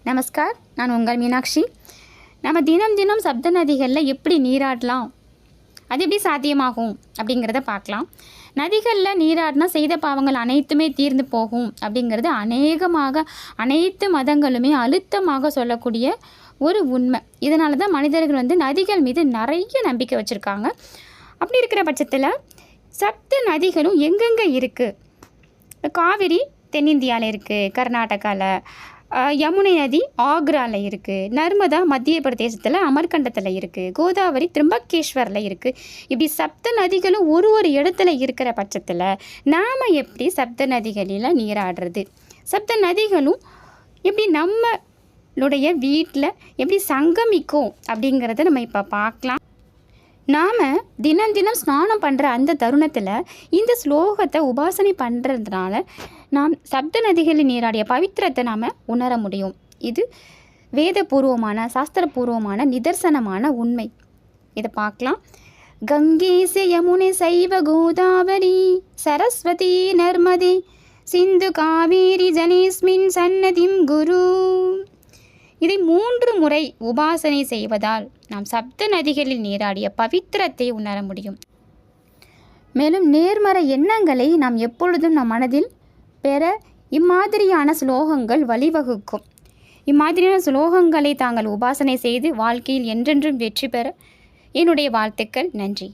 நமஸ்கார், நான் உங்கள் மீனாட்சி. நம்ம தினம் தினம் சப்த நதிகளில் எப்படி நீராடலாம், அது எப்படி சாத்தியமாகும் அப்படிங்கிறத பார்க்கலாம். நதிகளில் நீராடினா செய்த பாவங்கள் அனைத்துமே தீர்ந்து போகும் அப்படிங்கிறது அனைத்து மதங்களுமே அழுத்தமாக சொல்லக்கூடிய ஒரு உண்மை. இதனால தான் மனிதர்கள் நதிகள் மீது நிறைய நம்பிக்கை வச்சுருக்காங்க. அப்படி இருக்கிற பட்சத்தில் சப்த நதிகளும் எங்கெங்கே இருக்குது? காவிரி தென்னிந்தியாவில் இருக்குது, கர்நாடகாவில். யமுனை நதி ஆக்ராவில் இருக்குது, நர்மதா மத்திய பிரதேசத்தில் அமர்கண்டத்தில் இருக்குது, கோதாவரி திரம்பகேஸ்வரில் இருக்குது. இப்படி சப்த நதிகளும் ஒரு இடத்துல இருக்கிற பட்சத்தில் நாம் எப்படி சப்த நதிகளில் நீராடுறது, சப்த நதிகளும் எப்படி நம்மளுடைய வீட்டில் எப்படி சங்கமிக்கும் அப்படிங்கிறத நம்ம இப்போ பார்க்கலாம். நாம் தினம் தினம் ஸ்நானம் பண்ணுற அந்த தருணத்தில் இந்த ஸ்லோகத்தை உபாசனை பண்ணுறதுனால நாம் சப்த நதிகளில் நீராடிய பவித்திரத்தை நாம் உணர முடியும். இது வேதபூர்வமான சாஸ்திரபூர்வமான நிதர்சனமான உண்மை. இதை பார்க்கலாம். கங்கேச யமுனை சைவ கோதாவரி சரஸ்வதி நர்மதே சிந்து காவேரி ஜனேஸ்மின் சன்னதிம் குரு. இதை 3 முறை உபாசனை செய்வதால் நாம் சப்த நதிகளில் நீராடிய பவித்திரத்தை உணர முடியும். மேலும் நேர்மறை எண்ணங்களை நாம் எப்பொழுதும் நம் மனதில் பெற இம்மாதிரியான ஸ்லோகங்கள் வழிவகுக்கும். இம்மாதிரியான ஸ்லோகங்களை தாங்கள் உபாசனை செய்து வாழ்க்கையில் என்றென்றும் வெற்றி பெற என்னுடைய வாழ்த்துக்கள். நன்றி.